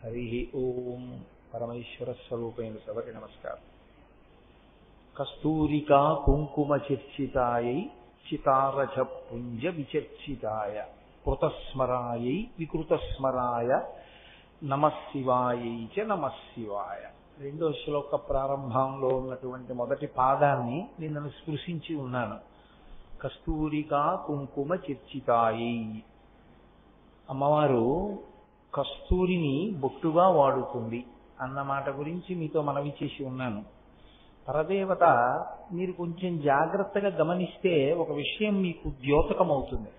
హరి ఓం పరమేశ్వర స్వరూపైన సభకి నమస్కారం. కస్తూరికా కుంకుమ చర్చితాయై చితారజ పుంజ విచర్చితాయ కృతస్మరాయై వికృతస్మరాయ నమశివాయై చ నమశివాయ. రెండో శ్లోక ప్రారంభంలో ఉన్నటువంటి మొదటి పాదాన్ని నేను స్పృశించి ఉన్నాను. కస్తూరికా కుంకుమ చర్చితాయై. అమ్మవారు కస్తూరిని బొట్టుగా వాడుతుంది అన్న మాట గురించి మీతో మనవి చేసి ఉన్నాను. పరదేవత మీరు కొంచెం జాగ్రత్తగా గమనిస్తే ఒక విషయం మీకు ద్యోతకమవుతుంది.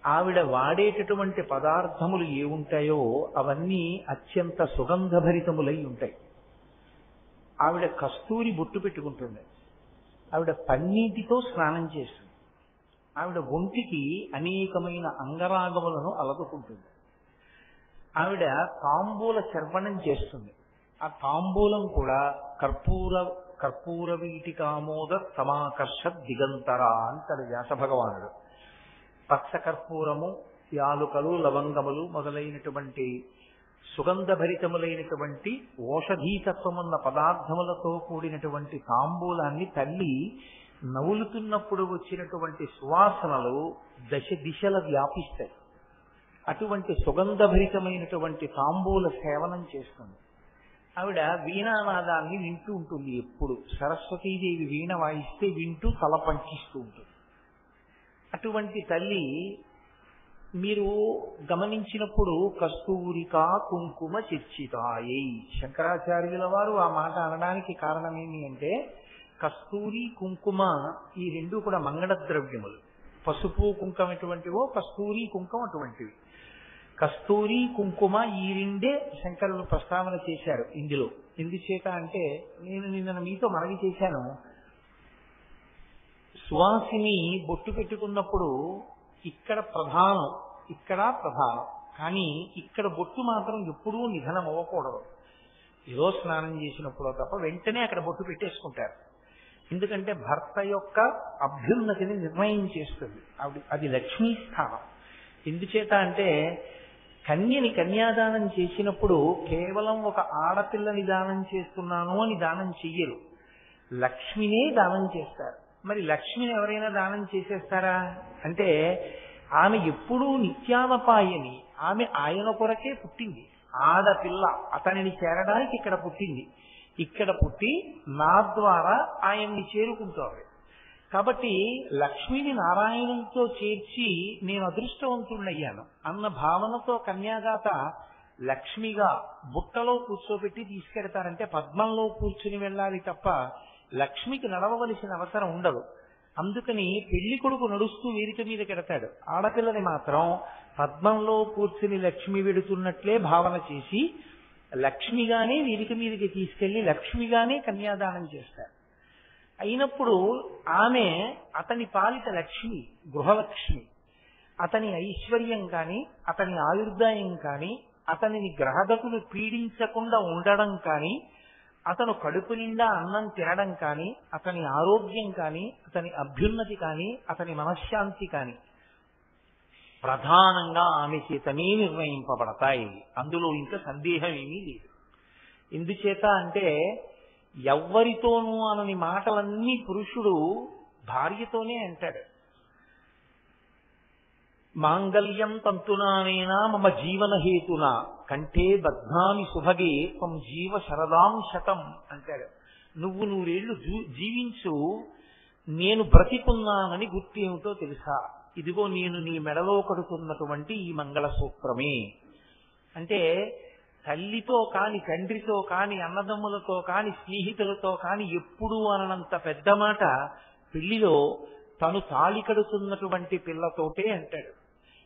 ఆవిడ వాడేటటువంటి పదార్థములు ఏముంటాయో అవన్నీ అత్యంత సుగంధభరితములై ఉంటాయి. ఆవిడ కస్తూరి బొట్టు పెట్టుకుంటుంది. ఆవిడ పన్నీటితో స్నానం చేస్తుంది. ఆవిడ ఒంటికి అనేకమైన అంగరాగములను అలదుకుంటుంది. ఆవిడ తాంబూల చర్వణం చేస్తుంది. ఆ తాంబూలం కూడా కర్పూర వీటికామోద సమాకర్ష దిగంతరా అంటాడు వ్యాస భగవానుడు. పచ్చ కర్పూరము, యాలుకలు, లవంగములు మొదలైనటువంటి సుగంధభరితములైనటువంటి ఓషధీతత్వమున్న పదార్థములతో కూడినటువంటి తాంబూలాన్ని తల్లి నవ్వులుతున్నప్పుడు వచ్చినటువంటి సువాసనలు దశ దిశల వ్యాపిస్తాయి. అటువంటి సుగంధభరితమైనటువంటి తాంబూల సేవనం చేస్తుంది. ఆవిడ వీణానాదాన్ని వింటూ ఉంటుంది. ఎప్పుడు సరస్వతీదేవి వీణ వాయిస్తే వింటూ తల పంచిస్తూ ఉంటుంది. అటువంటి తల్లి మీరు గమనించినప్పుడు కస్తూరికా కుంకుమ చర్చితాయై. శంకరాచార్యుల వారు ఆ మాట అనడానికి కారణం ఏమి అంటే కస్తూరి కుంకుమ ఈ రెండు కూడా మంగళ ద్రవ్యములు. పసుపు కుంకుమ ఎటువంటివో కస్తూరి కుంకుమ అటువంటివి. కస్తూరి కుంకుమ ఈ రెండే శంకరులు ప్రస్తావన చేశారు ఇందులో. ఎందుచేత అంటే నేను నిన్న మీతో మనవి చేశాను, సువాసిని బొట్టు పెట్టుకున్నప్పుడు ఇక్కడ ప్రధానం, ఇక్కడ ప్రధానం, కానీ ఇక్కడ బొట్టు మాత్రం ఎప్పుడూ నిధనం అవ్వకూడదు. ఏదో స్నానం చేసినప్పుడు తప్ప వెంటనే అక్కడ బొట్టు పెట్టేసుకుంటారు. ఎందుకంటే భర్త యొక్క అభ్యున్నతిని నిర్ణయం చేస్తుంది. అది లక్ష్మీ స్థానం. ఎందుచేత అంటే కన్యని కన్యాదానం చేసినప్పుడు కేవలం ఒక ఆడపిల్లని దానం చేస్తున్నాను అని దానం చెయ్యరు, లక్ష్మినే దానం చేస్తారు. మరి లక్ష్మిని ఎవరైనా దానం చేసేస్తారా అంటే ఆమె ఎప్పుడూ నిత్యానపాయని. ఆమె ఆయన కొరకే పుట్టింది. ఆడపిల్ల అతనిని చేరడానికి ఇక్కడ పుట్టింది. ఇక్కడ పుట్టి నా ద్వారా ఆయన్ని చేరుకుంటాడు. కాబట్టి లక్ష్మిని నారాయణునితో చేర్చి నేను అదృష్టవంతుణ్ణయ్యాను అన్న భావనతో కన్యాదాత లక్ష్మిగా బుట్టలో కూర్చోబెట్టి తీసుకెడతారంటే పద్మంలో కూర్చుని వెళ్ళాలి తప్ప లక్ష్మికి నడవవలసిన అవసరం ఉండదు. అందుకని పెళ్లి కొడుకు నడుస్తూ వేదిక మీద కెడతాడు. ఆడపిల్లని మాత్రం పద్మంలో కూర్చుని లక్ష్మి వెడుతున్నట్లే భావన చేసి లక్ష్మిగానే వేదిక మీదకి తీసుకెళ్లి లక్ష్మిగానే కన్యాదానం చేస్తారు. అయినప్పుడు ఆమె అతని పాలిట లక్ష్మి, గృహలక్ష్మి. అతని ఐశ్వర్యం కానీ అతని ఆయుర్దాయం కానీ అతనిని గ్రహగతులు పీడించకుండా ఉండడం కానీ అతను కడుపు నిండా అన్నం తినడం కానీ అతని ఆరోగ్యం కానీ అతని అభ్యున్నతి కానీ అతని మనశ్శాంతి కానీ ప్రధానంగా ఆమె చేతనే నిర్ణయింపబడతాయి. అందులో ఇంకా సందేహం ఏమీ లేదు. ఎందుచేత అంటే ఎవ్వరితోనూ అనని మాటలన్నీ పురుషుడు భార్యతోనే అంటాడు. మాంగళ్యం తంతునానేనా మమ జీవన హేతునా కంఠే బధ్నామి సుభగే త్వం జీవ శరదాం శతం అంటాడు. నువ్వు నూరేళ్లు జీవించు, నేను బ్రతికున్నానని గుర్తేమిటో తెలుసా? ఇదిగో నేను నీ మెడలో కడుతున్నటువంటి ఈ మంగళసూత్రమే. అంటే తల్లితో కాని, తండ్రితో కాని, అన్నదమ్ములతో కాని, స్నేహితులతో కాని ఎప్పుడూ అననంత పెద్ద మాట పెళ్లిలో తను తాళి కడుతున్నటువంటి పిల్లతోటే అంటాడు.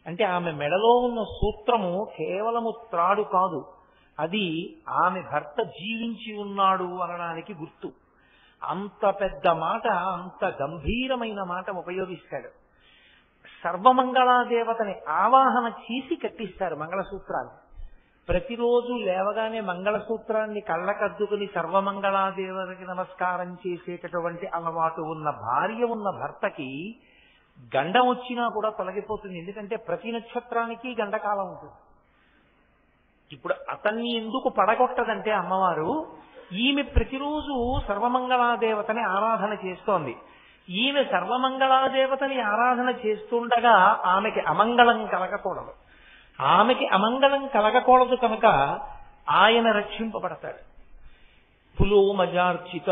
అంటే ఆమె మెడలో ఉన్న సూత్రము కేవలము త్రాడు కాదు, అది ఆమె భర్త జీవించి ఉన్నాడు అనడానికి గుర్తు. అంత పెద్ద మాట, అంత గంభీరమైన మాట ఉపయోగిస్తాడు. సర్వమంగళాదేవతని ఆవాహన చేసి కట్టిస్తారు మంగళసూత్రాన్ని. ప్రతిరోజు లేవగానే మంగళసూత్రాన్ని కళ్ళకద్దుకుని సర్వమంగళాదేవతకి నమస్కారం చేసేటటువంటి అలవాటు ఉన్న భార్య ఉన్న భర్తకి గండం వచ్చినా కూడా తొలగిపోతుంది. ఎందుకంటే ప్రతి నక్షత్రానికి గండకాలం ఉంటుంది. ఇప్పుడు అతన్ని ఎందుకు పడగొట్టదంటే అమ్మవారు, ఈమె ప్రతిరోజు సర్వమంగళాదేవతని ఆరాధన చేస్తోంది. ఈమె సర్వమంగళాదేవతని ఆరాధన చేస్తుండగా ఆమెకి అమంగళం కలగకూడదు. ఆమెకి అమంగళం కలగకూడదు కనుక ఆయన రక్షింపబడతాడు. పులోమజార్చిత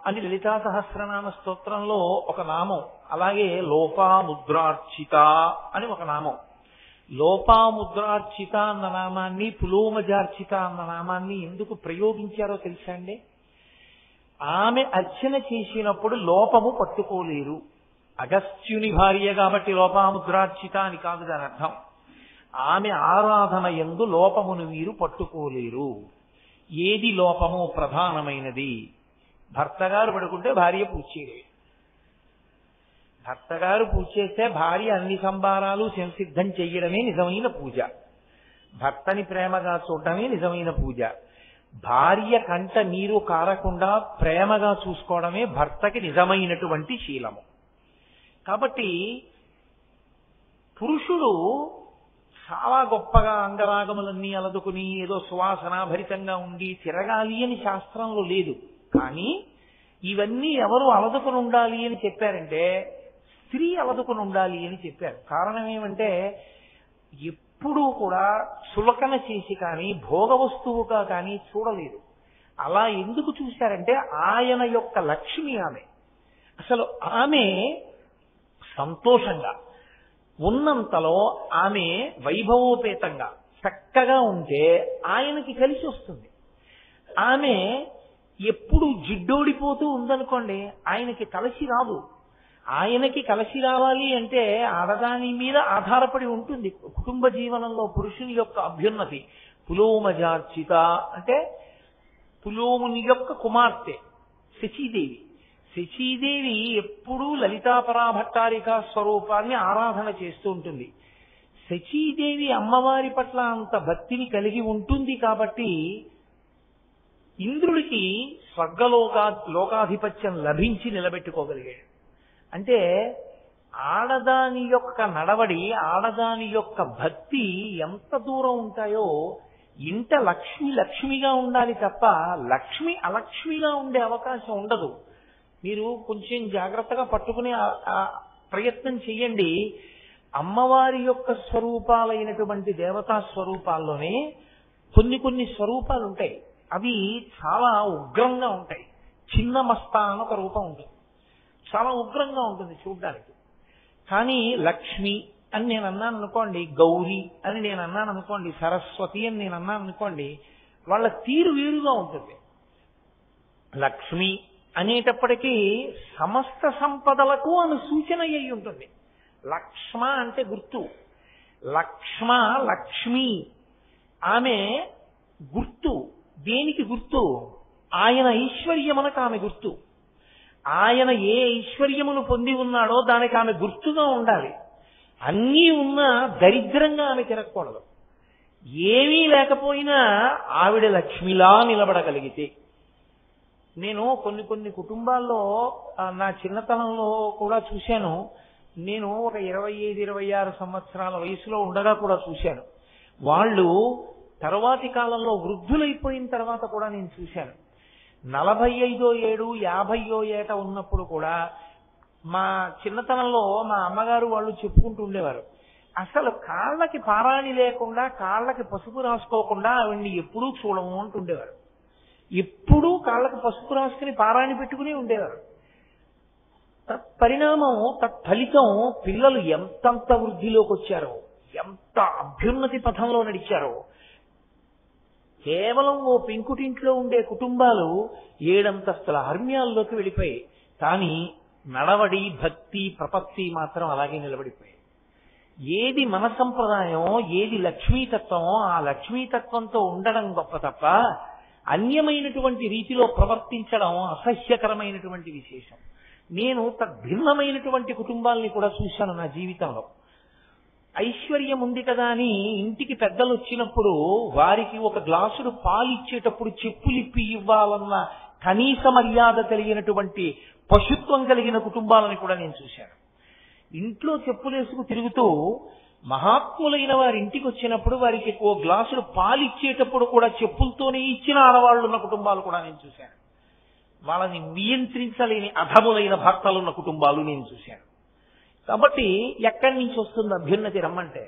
అని లలితా సహస్రనామ స్తోత్రంలో ఒక నామం, అలాగే లోపాముద్రార్చిత అని ఒక నామం. లోపాముద్రార్చిత అన్న నామాన్ని, పులోమజార్చిత అన్న నామాన్ని ఎందుకు ప్రయోగించారో తెలుసా అండి? ఆమె అర్చన చేసినప్పుడు లోపము పట్టుకోలేరు. అగస్త్యుని భార్య కాబట్టి లోపాముద్రార్చిత అని కాదు దాని అర్థం. ఆమె ఆరాధన యందు లోపమును మీరు పట్టుకోలేరు. ఏది లోపము? ప్రధానమైనది. భర్త గారు పడుకుంటే భార్య పూజ చేయలేదు. భర్త గారు పూజ చేస్తే భార్య అన్ని సంబారాలు సంసిద్ధం చెయ్యడమే నిజమైన పూజ. భర్తని ప్రేమగా చూడటమే నిజమైన పూజ. భార్య కంట నీరు కారకుండా ప్రేమగా చూసుకోవడమే భర్తకి నిజమైనటువంటి శీలము. కాబట్టి పురుషుడు చాలా గొప్పగా అంగరాగములన్నీ అలదుకుని ఏదో సువాసనాభరితంగా ఉండి తిరగాలి అని శాస్త్రంలో లేదు. కానీ ఇవన్నీ ఎవరు అలదుకుని ఉండాలి అని చెప్పారంటే స్త్రీ అలదుకుని ఉండాలి అని చెప్పారు. కారణం ఏమంటే ఎప్పుడూ కూడా చులకన చేసి కానీ భోగ వస్తువుగా కానీ చూడలేదు. అలా ఎందుకు చూశారంటే ఆయన యొక్క లక్ష్మి ఆమె. అసలు ఆమె సంతోషంగా ఉన్నంతలో ఆమె వైభవోపేతంగా చక్కగా ఉంటే ఆయనకి కలిసి వస్తుంది. ఆమె ఎప్పుడు జిడ్డోడిపోతూ ఉందనుకోండి, ఆయనకి కలిసి రాదు. ఆయనకి కలిసి రావాలి అంటే ఆడదాని మీద ఆధారపడి ఉంటుంది కుటుంబ జీవనంలో పురుషుని యొక్క అభ్యున్నతి. పులోమజార్చిత అంటే పులోముని యొక్క కుమార్తె శచీదేవి. శచీదేవి ఎప్పుడూ లలితాపరాభట్టారిక స్వరూపాన్ని ఆరాధన చేస్తూ ఉంటుంది. శచీదేవి అమ్మవారి పట్ల అంత భక్తిని ఉంటుంది కాబట్టి ఇంద్రుడికి లోకాధిపత్యం లభించి నిలబెట్టుకోగలిగాడు. అంటే ఆడదాని యొక్క నడవడి, ఆడదాని యొక్క భక్తి ఎంత దూరం ఉంటాయో, ఇంట లక్ష్మి లక్ష్మిగా ఉండాలి తప్ప లక్ష్మి అలక్ష్మిగా ఉండే అవకాశం ఉండదు. మీరు కొంచెం జాగ్రత్తగా పట్టుకునే ప్రయత్నం చెయ్యండి. అమ్మవారి యొక్క స్వరూపాలైనటువంటి దేవతా స్వరూపాల్లోనే కొన్ని స్వరూపాలు ఉంటాయి. అవి చాలా ఉగ్రంగా ఉంటాయి. చిన్న మస్తా అని ఒక రూపం ఉంటుంది, చాలా ఉగ్రంగా ఉంటుంది చూడ్డానికి. కానీ లక్ష్మి అని నేను అన్నాను అనుకోండి, గౌరీ అని నేను అన్నాను అనుకోండి, సరస్వతి అని నేను అన్నాను అనుకోండి, వాళ్ళ తీరు వేరుగా ఉంటుంది. లక్ష్మి అనేటప్పటికీ సమస్త సంపదలకు అను సూచన అయి ఉంటుంది. లక్ష్మ అంటే గుర్తు. లక్ష్మి ఆమె గుర్తు. దేనికి గుర్తు? ఆయన ఐశ్వర్యమునకు ఆమె గుర్తు. ఆయన ఏ ఐశ్వర్యమును పొంది ఉన్నాడో దానికి ఆమె గుర్తుగా ఉండాలి. అన్నీ ఉన్నా దరిద్రంగా ఆమె తిరగకూడదు. ఏమీ లేకపోయినా ఆవిడ లక్ష్మిలా నిలబడగలిగితే. నేను కొన్ని కుటుంబాల్లో నా చిన్నతనంలో కూడా చూశాను. నేను ఒక 25-26 సంవత్సరాల వయసులో ఉండగా కూడా చూశాను. వాళ్ళు తర్వాతి కాలంలో వృద్ధులైపోయిన తర్వాత కూడా నేను చూశాను. 45వ ఏడు 50వ ఏట ఉన్నప్పుడు కూడా మా చిన్నతనంలో మా అమ్మగారు వాళ్ళు చెప్పుకుంటూ ఉండేవారు, అసలు కాళ్ళకి పారాణి లేకుండా కాళ్ళకి పసుపు రాసుకోకుండా ఆవిడ్ని ఎప్పుడూ చూడము అంటుండేవారు. ఎప్పుడూ కాళ్ళకి పసుపు రాసుకుని పారాణి పెట్టుకుని ఉండేవారు. తత్పరిణామం, తత్ఫలితం పిల్లలు ఎంతంత వృద్ధిలోకి వచ్చారో, ఎంత అభ్యున్నతి పథంలో నడిచారో. కేవలం ఓ పెంకుటింట్లో ఉండే కుటుంబాలు 7 అంతస్తుల హర్మ్యాల్లోకి వెళ్ళిపోయాయి. కానీ నడవడి, భక్తి, ప్రపత్తి మాత్రం అలాగే నిలబడిపోయాయి. ఏది మన సంప్రదాయం, ఏది లక్ష్మీతత్వమో ఆ లక్ష్మీతత్వంతో ఉండడం గొప్ప తప్ప అన్యమైనటువంటి రీతిలో ప్రవర్తించడం అసహ్యకరమైనటువంటి విశేషం. నేను తద్భిన్నమైనటువంటి కుటుంబాలని కూడా చూశాను నా జీవితంలో. ఐశ్వర్యం ఉంది కదా అని ఇంటికి పెద్దలు వచ్చినప్పుడు వారికి ఒక గ్లాసుడు పాలు ఇచ్చేటప్పుడు చెప్పులిప్పి ఇవ్వాలన్న కనీస మర్యాద కలిగినటువంటి పశుత్వం కలిగిన కుటుంబాలని కూడా నేను చూశాను. ఇంట్లో చెప్పులేసుకు తిరుగుతూ మహాత్ములైన వారి ఇంటికి వచ్చినప్పుడు వారికి ఓ గ్లాసులు పాలు ఇచ్చేటప్పుడు కూడా చెప్పులతోనే ఇచ్చిన ఆడవాళ్ళు ఉన్న కుటుంబాలు కూడా నేను చూశాను. వాళ్ళని నియంత్రించలేని అధములైన భర్తలున్న కుటుంబాలు నేను చూశాను. కాబట్టి ఎక్కడి నుంచి వస్తుంది అభ్యున్నతి రమ్మంటే?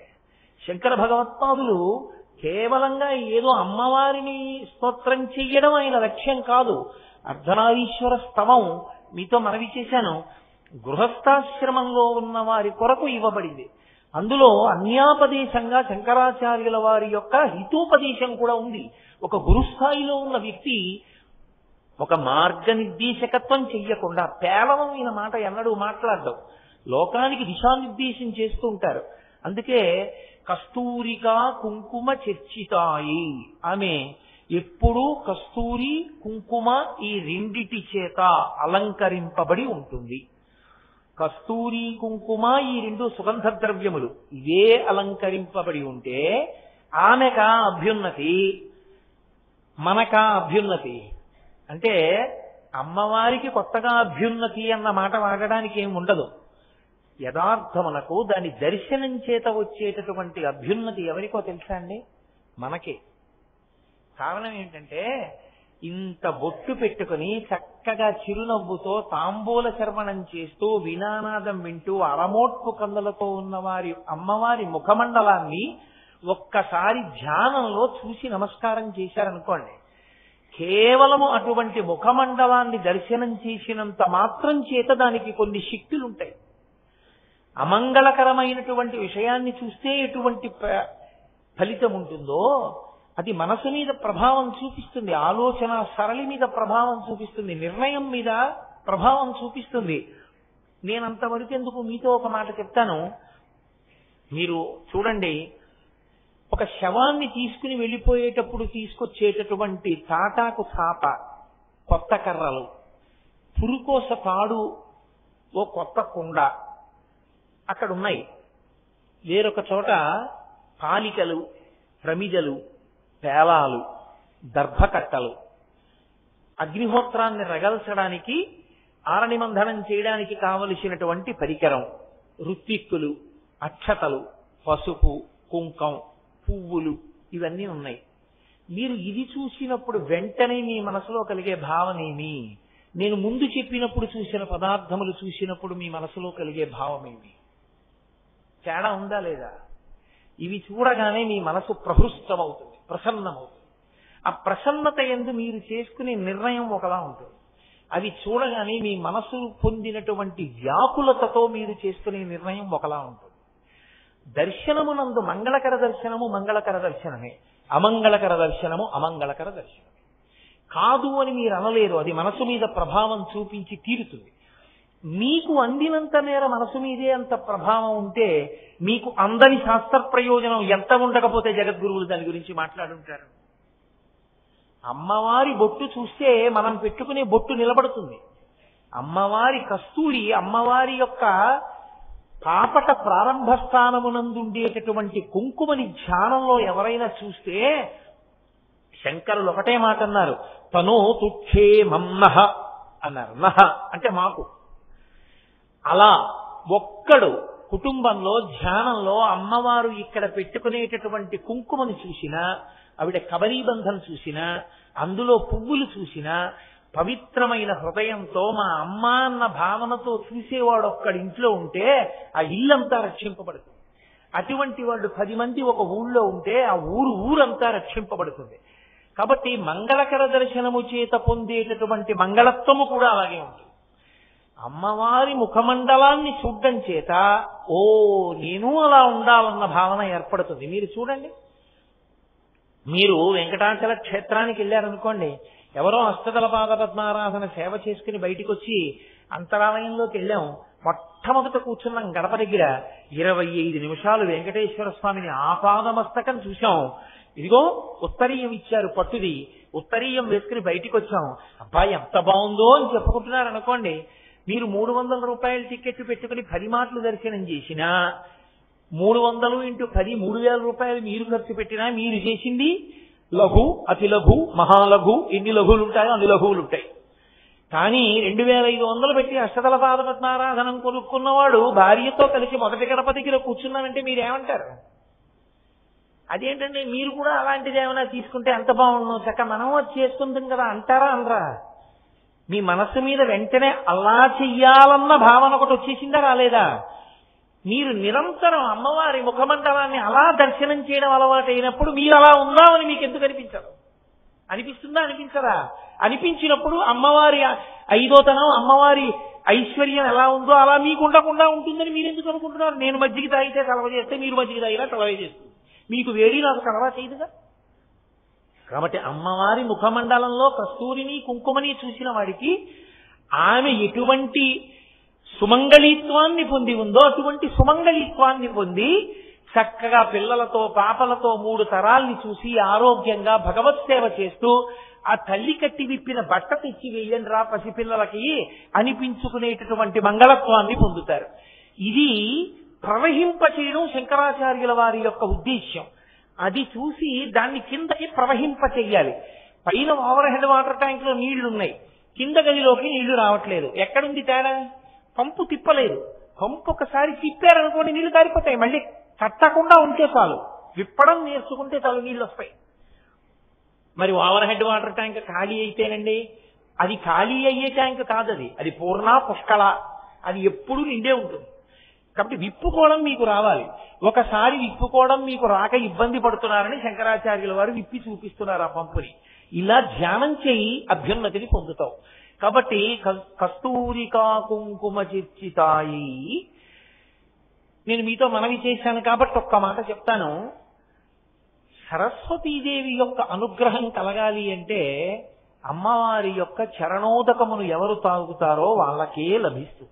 శంకర భగవత్పాదులు కేవలంగా ఏదో అమ్మవారిని స్తోత్రం చెయ్యడం ఆయన లక్ష్యం కాదు. అర్ధనారీశ్వర స్తవం మీతో మనవి చేశాను, గృహస్థాశ్రమంలో ఉన్న వారి కొరకు ఇవ్వబడింది. అందులో అన్యాపదేశంగా శంకరాచార్యుల వారి యొక్క హితోపదేశం కూడా ఉంది. ఒక గురుస్థాయిలో ఉన్న వ్యక్తి ఒక మార్గనిర్దేశకత్వం చెయ్యకుండా పేలవమైన మాట ఎన్నడూ మాట్లాడడం, లోకానికి దిశానిర్దేశం చేస్తూ ఉంటారు. అందుకే కస్తూరికా కుంకుమ చర్చితాయి, ఆమె ఎప్పుడూ కస్తూరి కుంకుమ ఈ రెండిటి చేత అలంకరింపబడి ఉంటుంది. కస్తూరి కుంకుమ ఈ రెండు సుగంధ ద్రవ్యములు ఇవే అలంకరింపబడి ఉంటే ఆమెకా అభ్యున్నతి, మనకా అభ్యున్నతి. అంటే అమ్మవారికి కొత్తగా అభ్యున్నతి అన్న మాట వాడడానికి ఏమి ఉండదు. యథార్థమునకు దాని దర్శనం చేత వచ్చేటటువంటి అభ్యున్నతి ఎవరికో తెలుసా అండి? మనకే. కారణం ఏంటంటే ఇంత బొట్టు పెట్టుకుని చక్కగా చిరునవ్వుతో తాంబూల చర్వణం చేస్తూ వినానాదం వింటూ అరమోట్పు కందులతో ఉన్నవారి అమ్మవారి ముఖమండలాన్ని ఒక్కసారి ధ్యానంలో చూసి నమస్కారం చేశారనుకోండి, కేవలము అటువంటి ముఖమండలాన్ని దర్శనం చేసినంత మాత్రం చేత దానికి కొన్ని శక్తులుంటాయి. అమంగళకరమైనటువంటి విషయాన్ని చూస్తే ఎటువంటి ఫలితం ఉంటుందో అది మనసు మీద ప్రభావం చూపిస్తుంది, ఆలోచన సరళి మీద ప్రభావం చూపిస్తుంది, నిర్ణయం మీద ప్రభావం చూపిస్తుంది. నేనంతవరకు ఎందుకు మీతో ఒక మాట చెప్తాను. మీరు చూడండి, ఒక శవాన్ని తీసుకుని వెళ్ళిపోయేటప్పుడు తీసుకొచ్చేటటువంటి తాటాకు చాప, కొత్త కర్రలు, పురుకోస తాడు, ఓ కొత్త కుండ అక్కడ ఉన్నాయి. వేరొక చోట పాలికలు, ప్రమిదలు, పేలాలు, దర్భకట్టలు, అగ్నిహోత్రాన్ని రగల్చడానికి, ఆరనిమంధనం చేయడానికి కావలసినటువంటి పరికరం, రుత్విక్కులు, అక్షతలు, పసుపు, కుంకం, పువ్వులు, ఇవన్నీ ఉన్నాయి. మీరు ఇది చూసినప్పుడు వెంటనే మీ మనసులో కలిగే భావనేమి? నేను ముందు చెప్పినప్పుడు చూసిన పదార్థములు చూసినప్పుడు మీ మనసులో కలిగే భావమేమి? తేడా ఉందా లేదా? ఇవి చూడగానే మీ మనసు ప్రహృష్టమవుతుంది, ప్రసన్నమవుతుంది. ఆ ప్రసన్నత యందు మీరు చేసుకునే నిర్ణయం ఒకలా ఉంటుంది. అవి చూడగానే మీ మనసు పొందినటువంటి వ్యాకులతతో మీరు చేసుకునే నిర్ణయం ఒకలా ఉంటుంది. దర్శనమునందు మంగళకర దర్శనము మంగళకర దర్శనమే, అమంగళకర దర్శనము అమంగళకర దర్శనమే. కాదు అని మీరు అనలేరు, అది మనసు మీద ప్రభావం చూపించి తీరుతుంది. మీకు అందినంత మేర మనసు మీదే అంత ప్రభావం ఉంటే మీకు అందని శాస్త్ర ప్రయోజనం ఎంత ఉండకపోతే జగద్గురువులు దాని గురించి మాట్లాడుంటారు. అమ్మవారి బొట్టు చూస్తే మనం పెట్టుకునే బొట్టు నిలబడుతుంది. అమ్మవారి కస్తూరి, అమ్మవారి యొక్క పాపట ప్రారంభ స్థానమునందుండేటటువంటి కుంకుమని ధ్యానంలో ఎవరైనా చూస్తే శంకరులు ఒకటే మాట అన్నారు, తనో తుక్షేమం నః అన్నారు. నః అంటే మాకు. అలా ఒక్కడు కుటుంబంలో ధ్యానంలో అమ్మవారు ఇక్కడ పెట్టుకునేటటువంటి కుంకుమని చూసినా, ఆవిడ కబరీబంధం చూసినా, అందులో పువ్వులు చూసినా, పవిత్రమైన హృదయంతో మా అమ్మ అన్న భావనతో చూసేవాడు ఒక్కడి ఇంట్లో ఉంటే ఆ ఇల్లంతా రక్షింపబడుతుంది. అటువంటి వాళ్ళు 10 మంది ఒక ఊళ్ళో ఉంటే ఆ ఊరంతా రక్షింపబడుతుంది. కాబట్టి మంగళకర దర్శనము చేత పొందేటటువంటి మంగళత్వము కూడా అలాగే ఉంటుంది. అమ్మవారి ముఖమండలాన్ని చూడడం చేత ఓ నేను అలా ఉండాలన్న భావన ఏర్పడుతుంది. మీరు చూడండి, మీరు వెంకటాచల క్షేత్రానికి వెళ్ళారనుకోండి, ఎవరో అష్టదళ పాద పద్మారాధన సేవ చేసుకుని బయటికి వచ్చి అంతరాలయంలోకి వెళ్ళాం, మొట్టమొదట కూర్చున్నాం గడప దగ్గర 25 నిమిషాలు వెంకటేశ్వర స్వామిని ఆపాదమస్తకం చూశాం. ఇదిగో ఉత్తరీయం ఇచ్చారు పట్టుది, ఉత్తరీయం వేసుకుని బయటికి వచ్చాం. అబ్బాయి ఎంత బాగుందో అని చెప్పుకుంటున్నారు అనుకోండి. మీరు 300 రూపాయల టికెట్ పెట్టుకుని 10 మాటలు దర్శనం చేసినా 300 × 10 3000 రూపాయలు మీరు ఖర్చు పెట్టినా మీరు చేసింది లఘు, అతి లఘు, మహాలఘు, ఎన్ని లఘువులు ఉంటాయో అన్ని లఘువులు ఉంటాయి. కానీ 2500 పెట్టి అష్టదళ పాదపద్మారాధనం కొనుక్కున్నవాడు భార్యతో కలిసి మొదటి గడప దగ్గర కూర్చున్నానంటే మీరేమంటారు? అదేంటంటే మీరు కూడా అలాంటిది ఏమైనా తీసుకుంటే ఎంత బాగుండు, చక్క మనం వచ్చి చేసుకుంటాం కదా అంటారా అనరా? మీ మనస్సు మీద వెంటనే అలా చెయ్యాలన్న భావన ఒకటి వచ్చేసిందా రాలేదా? మీరు నిరంతరం అమ్మవారి ముఖమండలాన్ని అలా దర్శనం చేయడం అలవాటు అయినప్పుడు మీరు అలా ఉందామని మీకు ఎందుకు అనిపించదు? అనిపిస్తుందా అనిపించదా? అనిపించినప్పుడు అమ్మవారి ఐదోతనం, అమ్మవారి ఐశ్వర్యం ఎలా ఉందో అలా మీకు ఉండకుండా ఉంటుందని మీరు ఎందుకు అనుకుంటున్నారు? నేను మజ్జిగ తాగితే కలవ చేస్తే మీరు మజ్జిగ తాగినా కలవ చేస్తుంది. మీకు వేడి నాకు కలవ చేయదుగా. కాబట్టి అమ్మవారి ముఖమండలంలో కస్తూరిని కుంకుమని చూసిన వాడికి ఆమె ఎటువంటి సుమంగళీత్వాన్ని పొంది ఉందో అటువంటి సుమంగళీత్వాన్ని పొంది చక్కగా పిల్లలతో పాపలతో 3 తరాల్ని చూసి ఆరోగ్యంగా భగవత్ సేవ చేస్తూ ఆ తల్లి కట్టి విప్పిన బట్ట తెచ్చి వేయండి రా పసిపిల్లలకి అనిపించుకునేటటువంటి మంగళత్వాన్ని పొందుతారు. ఇది ప్రవహింపచేయడం శంకరాచార్యుల వారి యొక్క ఉద్దేశ్యం. అది చూసి దాన్ని కిందకి ప్రవహింపచేయాలి. పైన ఓవర్ హెడ్ వాటర్ ట్యాంక్ లో నీళ్లున్నాయి, కింద గదిలోకి నీళ్లు రావట్లేదు. ఎక్కడుంది తేడా? పంపు తిప్పలేదు. పంపు ఒకసారి తిప్పారనుకోండి నీళ్లు కారిపోతాయి. మళ్ళీ కట్టకుండా ఉంటే చాలు, విప్పడం నేర్చుకుంటే చాలు నీళ్లు వస్తాయి. మరి ఓవర్ హెడ్ వాటర్ ట్యాంక్ ఖాళీ అయితేనండి, అది ఖాళీ అయ్యే ట్యాంక్ కాదు, అది పూర్ణ పుష్కళ, అది ఎప్పుడూ నిండే ఉంటుంది. కాబట్టి విప్పుకోవడం మీకు రావాలి. ఒకసారి విప్పుకోవడం మీకు రాక ఇబ్బంది పడుతున్నారని శంకరాచార్యుల వారు విప్పి చూపిస్తున్నారు ఆ పంపుని. ఇలా ధ్యానం చేయి అభ్యున్నతిని పొందుతావు. కాబట్టి కస్తూరికా కుంకుమ చిర్చితాయి. నేను మీతో మనవి చేశాను కాబట్టి ఒక్క మాట చెప్తాను. సరస్వతీదేవి యొక్క అనుగ్రహం కలగాలి అంటే అమ్మవారి యొక్క చరణోదకమును ఎవరు తాగుతారో వాళ్ళకే లభిస్తుంది.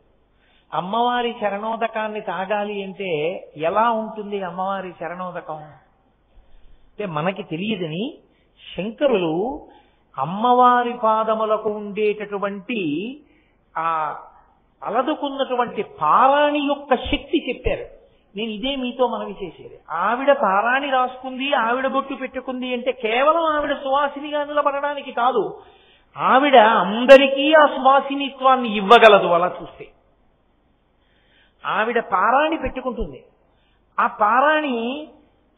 అమ్మవారి చరణోదకాన్ని తాగాలి అంటే ఎలా ఉంటుంది అమ్మవారి చరణోదకం అంటే మనకి తెలియదని శంకరులు అమ్మవారి పాదములకు ఉండేటటువంటి ఆ అలదుకున్నటువంటి పారాణి యొక్క శక్తి చెప్పారు. నేను ఇదే మీతో మనవి చేసేది. ఆవిడ పారాణి రాసుకుంది, ఆవిడ బొట్టు పెట్టుకుంది అంటే కేవలం ఆవిడ సువాసినిగా నిలబడడానికి కాదు, ఆవిడ అందరికీ ఆ సువాసినిత్వాన్ని ఇవ్వగలదు. అలా చూస్తే ఆవిడ పారాణి పెట్టుకుంటుంది. ఆ పారాణి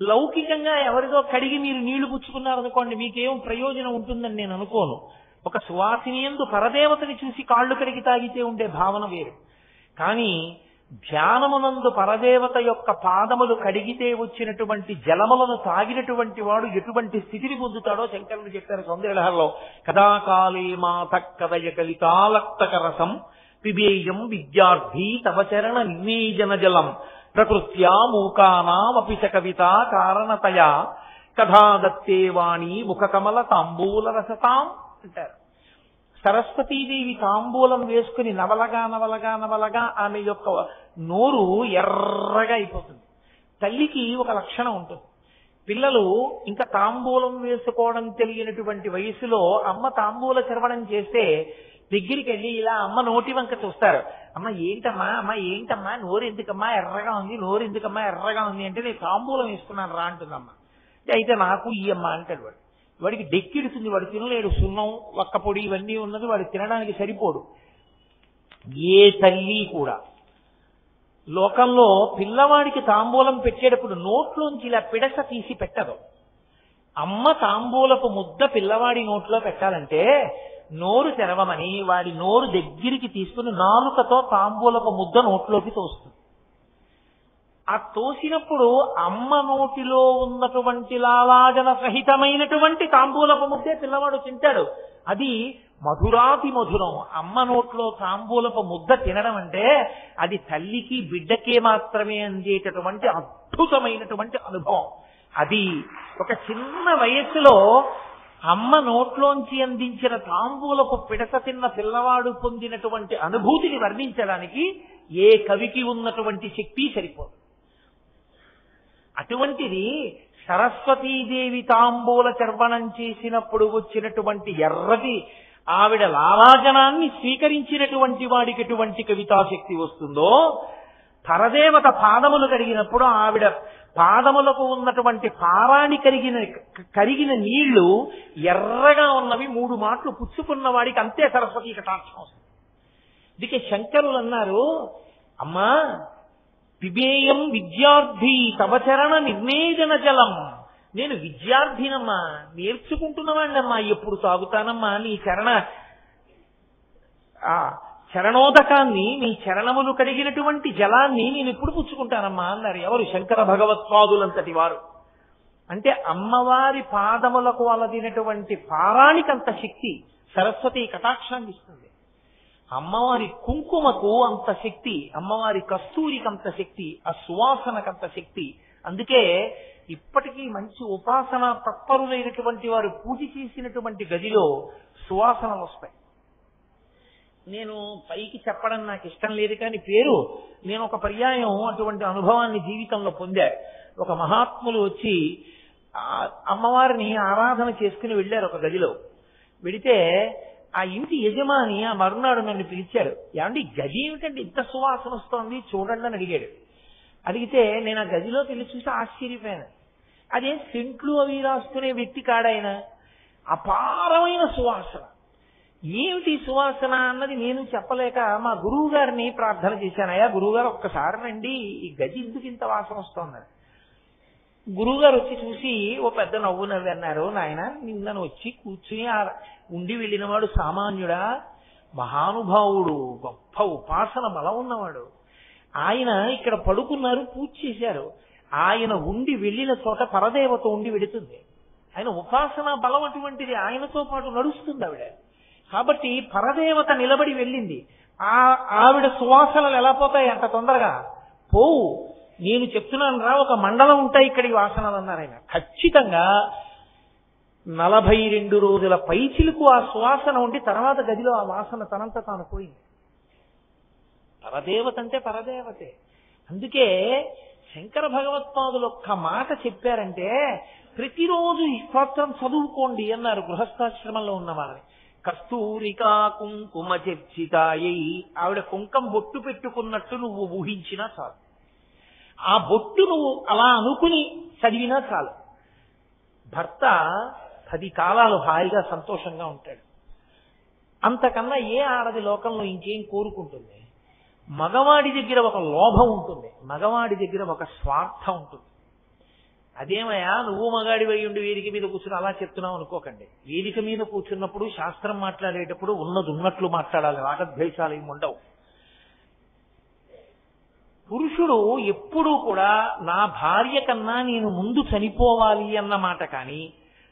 లౌకికంగా ఎవరిదో కడిగి మీరు నీళ్లు పుచ్చుకున్నారనుకోండి, మీకేం ప్రయోజనం ఉంటుందని నేను అనుకోను. ఒక సువాసిని యందు పరదేవతని చూసి కాళ్ళు కడిగి తాగితే ఉండే భావన వేరు. కానీ ధ్యానమునందు పరదేవత యొక్క పాదములు కడిగితే వచ్చినటువంటి జలములను తాగినటువంటి వాడు ఎటువంటి స్థితిని పొందుతాడో శంకరులు చెప్పారు సౌందర్యలహరిలో. కదాకాలే మాత కదయ కలితాలక్తక రసం పిబేయం విద్యార్థి తవ చరణ నివేజన జలం ప్రకృత్యా మూకానామపి చ కవిత కారణతయా కథాదత్తే వాణి ముఖకమల తాంబూల రసతాం అంటారు. సరస్వతీదేవి తాంబూలం వేసుకుని నవలగా నవలగా నవలగా ఆమె యొక్క నోరు ఎర్రగా అయిపోతుంది. తల్లికి ఒక లక్షణం ఉంటుంది. పిల్లలు ఇంకా తాంబూలం వేసుకోవడం తెలియనటువంటి వయసులో అమ్మ తాంబూల చర్వణం చేస్తే దగ్గరికి వెళ్ళి ఇలా అమ్మ నోటి వంక చూస్తారు. అమ్మ ఏంటమ్మా, అమ్మ ఏంటమ్మా, నోరు ఎందుకమ్మా ఎర్రగా ఉంది, నోరు ఎందుకమ్మా ఎర్రగా ఉంది అంటే నేను తాంబూలం వేసుకున్నాను రా అంటుందమ్మ. అయితే నాకు ఈ అమ్మ అంటాడు వాడు. వాడికి డెక్కిడుతుంది, వాడు తినలేడు. సున్నం వక్కపొడి ఇవన్నీ ఉన్నది, వాడు తినడానికి సరిపోడు. ఏ తల్లి కూడా లోకంలో పిల్లవాడికి తాంబూలం పెట్టేటప్పుడు నోట్లోంచి ఇలా పిడస తీసి పెట్టదు. అమ్మ తాంబూలపు ముద్ద పిల్లవాడి నోట్లో పెట్టాలంటే నోరు తెరవమని వాడి నోరు దగ్గరికి తీసుకుని నాలుకతో తాంబూలపు ముద్ద నోట్లోకి తోస్తుంది. ఆ తోసినప్పుడు అమ్మ నోటిలో ఉన్నటువంటి లాలాజన సహితమైనటువంటి తాంబూలపు ముద్దే పిల్లవాడు తింటాడు. అది మధురాతి మధురం. అమ్మ నోట్లో తాంబూలపు ముద్ద తినడం అంటే అది తల్లికి బిడ్డకే మాత్రమే అందేటటువంటి అద్భుతమైనటువంటి అనుభవం. అది ఒక చిన్న వయస్సులో అమ్మ నోట్లోంచి అందించిన తాంబూలపు పిడస తిన్న పిల్లవాడు పొందినటువంటి అనుభూతిని వర్ణించడానికి ఏ కవికి ఉన్నటువంటి శక్తి సరిపోదు. అటువంటిది సరస్వతీదేవి తాంబూల చర్వణం చేసినప్పుడు వచ్చినటువంటి ఎర్రటి ఆవిడ లాలాజనాన్ని స్వీకరించినటువంటి వాడికి ఎటువంటి కవితాశక్తి వస్తుందో, పరదేవత పాదములు కడిగినప్పుడు ఆవిడ పాదములకు ఉన్నటువంటి పారాణి కరిగిన నీళ్లు ఎర్రగా ఉన్నవి 3 మాటలు పుచ్చుకున్న వాడికి అంతే సరస్వతి కటాక్షం వస్తుంది. అందుకే శంకరులు అన్నారు, అమ్మా పిబేయం విద్యార్థి తవచరణ నిర్ణేజన జలం. నేను విద్యార్థినమ్మా, నేర్చుకుంటున్నవాడినమ్మా, ఎప్పుడు తాగుతానమ్మా నీ చరణోదకాన్ని, నీ చరణములు కడిగినటువంటి జలాన్ని నేను ఎప్పుడు పుచ్చుకుంటానమ్మా అన్నారు. ఎవరు? శంకర భగవత్పాదులంతటి వారు. అంటే అమ్మవారి పాదములకు అలదినటువంటి పారాణికంత శక్తి సరస్వతి కటాక్షాన్ని ఇస్తుంది. అమ్మవారి కుంకుమకు అంత శక్తి, అమ్మవారి కస్తూరికంత శక్తి, ఆ సువాసనకంత శక్తి. అందుకే ఇప్పటికీ మంచి ఉపాసన తత్పరులైనటువంటి వారు పూజ చేసినటువంటి గదిలో సువాసనలు వస్తాయి. నేను పైకి చెప్పడం నాకు ఇష్టం లేదు, కానీ నేను ఒక పర్యాయం అటువంటి అనుభవాన్ని జీవితంలో పొందా. ఒక మహాత్ములు వచ్చి అమ్మవారిని ఆరాధన చేసుకుని వెళ్ళారు ఒక గదిలో. వెడితే ఆ ఇంటి యజమాని ఆ మరునాడు నన్ను పిలిచాడు. ఏమండి గది ఏమిటండి ఇంత సువాసన వస్తోంది చూడండి అని అడిగాడు. అడిగితే నేను ఆ గదిలోకి వెళ్ళి చూసి ఆశ్చర్యపోయాను. అదే సెంట్లు అవి రాసుకునే వ్యక్తి కాడాయన, అపారమైన సువాసన. ఏమిటి సువాసన అన్నది నేను చెప్పలేక మా గురువు గారిని ప్రార్థన చేశాను. అయ్యా గురువుగారు ఒక్కసారి రండి, ఈ గది ఎందుకు ఇంత వాసన వస్తోందని. గురువుగారు వచ్చి చూసి ఓ పెద్ద నవ్వు నవ్వి అన్నారు, నాయన నిన్నను వచ్చి కూర్చుని ఉండి వెళ్ళినవాడు సామాన్యుడా, మహానుభావుడు, గొప్ప ఉపాసన బలం ఉన్నవాడు. ఆయన ఇక్కడ పడుకున్నారు, పూజ చేశారు. ఆయన ఉండి వెళ్ళిన చోట పరదేవత ఉండి వెడుతుంది. ఆయన ఉపాసన బలం అటువంటిది, ఆయనతో పాటు నడుస్తుంది ఆవిడ. కాబట్టి పరదేవత నిలబడి వెళ్ళింది. ఆవిడ సువాసనలు ఎలా పోతాయి అంత తొందరగా? పోవు. నేను చెప్తున్నాను రా, ఒక మండలం ఉంటాయి ఇక్కడికి వాసనలు అన్నారు ఆయన. ఖచ్చితంగా 42 రోజుల పైచిలకు ఆ సువాసన ఉండి తర్వాత గదిలో ఆ వాసన తనంత తాను పోయింది. పరదేవత అంటే పరదేవతే. అందుకే శంకర భగవత్పాదులు ఒక్క మాట చెప్పారంటే ప్రతిరోజు ఈ స్తోత్రం చదువుకోండి అన్నారు గృహస్థాశ్రమంలో ఉన్న వాళ్ళని. కస్తూరికా కుంకుమ చర్చితాయై. ఆవిడ కుంకం బొట్టు పెట్టుకున్నట్టు నువ్వు ఊహించినా చాలు, ఆ బొట్టు నువ్వు అలా అనుకుని చదివినా చాలు. భర్త 10 కాలాలు హాయిగా సంతోషంగా ఉంటాడు. అంతకన్నా ఏ ఆడది లోకంలో ఇంకేం కోరుకుంటుంది? మగవాడి దగ్గర ఒక లోభం ఉంటుంది, మగవాడి దగ్గర ఒక స్వార్థం ఉంటుంది. అదేమయ్యా నువ్వు మగాడి వై ఉండి వేదిక మీద కూర్చుని అలా చెప్తున్నావు అనుకోకండి. వేదిక మీద కూర్చున్నప్పుడు శాస్త్రం మాట్లాడేటప్పుడు ఉన్నది ఉన్నట్లు మాట్లాడాలి, రాగద్వేషాలు ఏమి ఉండవు. పురుషుడు ఎప్పుడూ కూడా నా భార్య కన్నా నేను ముందు చనిపోవాలి అన్న మాట కానీ,